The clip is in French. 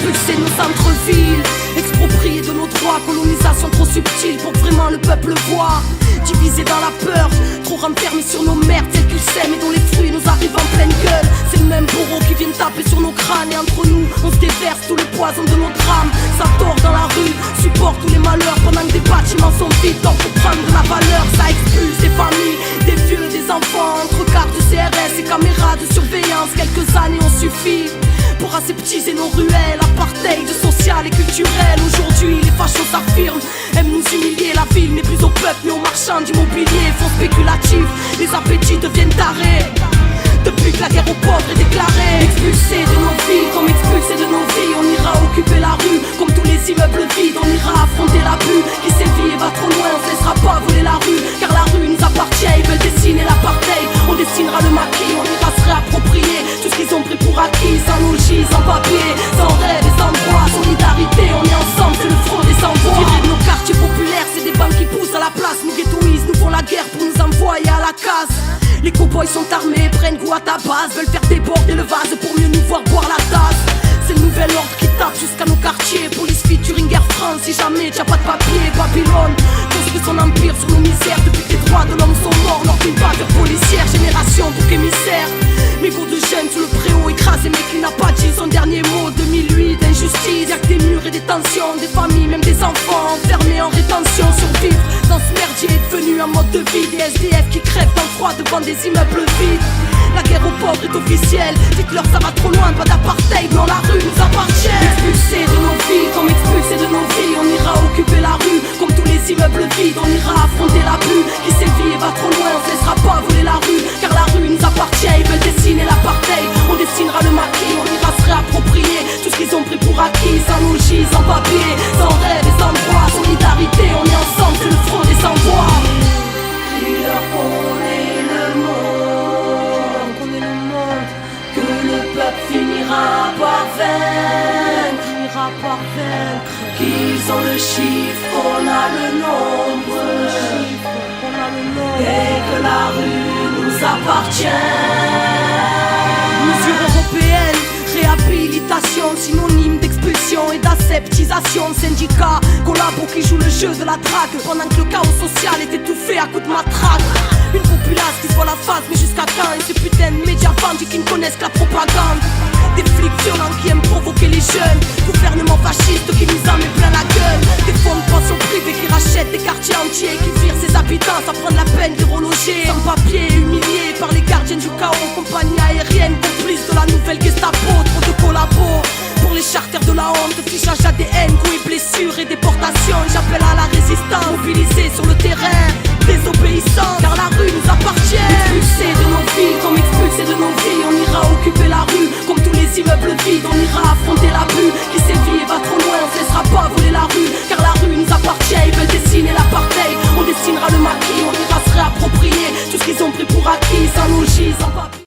expulser nos centres-villes, exproprier de nos droits, colonisation trop subtile pour que vraiment le peuple voit. Divisé dans la peur, trop renfermés sur nos merdes, celles qu'ils sèment et dont les fruits nous arrivent en pleine gueule. C'est le même bourreau qui vient taper sur nos crânes, et entre nous, on se déverse tout le poison de nos drames. Ça tord dans la rue, supporte tous les malheurs pendant que des bâtiments sont vides. Donc pour prendre de la valeur, ça expulse des familles, des vieux, des enfants. Entre cartes de CRS et caméras de surveillance, quelques années ont suffi pour aseptiser nos ruelles. Apartheid social et culturel. Aujourd'hui les fachos s'affirment, aiment nous humilier. La ville n'est plus au peuple mais aux marchands d'immobilier. Fonds spéculatifs, les appétits deviennent tarés. Depuis que la guerre aux pauvres est déclarée. Expulsés de nos vies, comme expulsés de nos vies. On ira occuper la rue, comme tous les immeubles vides. On ira affronter l'abus qui sévit et va trop loin. On se laissera pas voler la rue, car la rue nous appartient. Ils veulent dessiner l'apartheid, on dessinera le maquis. On ira se réapproprier tout ce qu'ils ont pris pour acquis. Sans logis, sans papier, sans rêve et sans droit. Solidarité, on est ensemble, c'est le front des sans-voix. Virer de nos quartiers populaires, c'est des banques qui poussent à la place. Nous ghettoisent, nous font la guerre pour nous envoyer à la casse. Les cowboys sont armés, prennent goût à ta base. Veulent faire déborder le vase pour mieux nous voir boire la tasse. C'est le nouvel ordre qui tape jusqu'à nos quartiers. Police featuring Air France, si jamais t'as pas de papier. Babylone construit son empire sur nos misères. Depuis que les droits de l'homme sont morts lors d'une bavure policière. Génération bouc émissaire, mégots de jeunes sous le préau écrasé mais qui n'a pas dit son dernier mot. 2008 d'injustice, y'a que des murs et des tensions. Des familles, même des enfants enfermés en rétention. Survivre dans ce merdier est devenu un mode de vie. Des SDF qui crèvent dans le froid devant des immeubles vides. La guerre aux pauvres est officielle. Dites-leur ça va trop loin, pas d'apartheid, non la rue nous appartient. Expulsés de nos vies, comme expulsés de nos vies. On ira occuper la rue, comme tous les immeubles vides. On ira affronter l'abus qui sévit et va trop loin. On se laissera pas voler la rue, car la rue nous appartient. Ils veulent dessiner l'apartheid, on dessinera le maquis. On ira se réapproprier tout ce qu'ils ont pris pour acquis. Sans logis, sans papier, sans rêve et sans droit. Solidarité, on est ensemble, c'est le front des sans-voix. Dis-leur qu'on est le monde, qu'on est le monde, que le peuple finira par vaincre, qu'ils ont le chiffre, qu'on a le nombre, et que la rue nous appartient. Mesure européenne, réhabilitation, synonyme d'expulsion et d'aseptisation. Syndicats, collabos qui jouent le jeu de la drague, pendant que le chaos social est étouffé à coups de matraque. Une populace qui se voit la face, mais jusqu'à quand? Et ces putains de médias bandits qui ne connaissent que la propagande. Des flics violents qui aiment provoquer les jeunes. Gouvernement fasciste qui nous en met plein la gueule. Des fonds de pension privés qui rachètent des quartiers entiers, qui virent ses habitants sans prendre la peine de les reloger. Sans papier, humiliés par les gardiens du chaos. Compagnie aérienne, complice de la nouvelle Gestapo. Trop de collabos pour les charters de la honte. Fichage ADN, coups et blessures et déportation. J'appelle à la résistance, mobilisés sur le terrain, désobéissants, car la rue nous appartient. Expulsés de nos vies, comme expulsés de nos vies. On ira occuper la rue, comme tous les immeubles vides. On ira affronter l'abus qui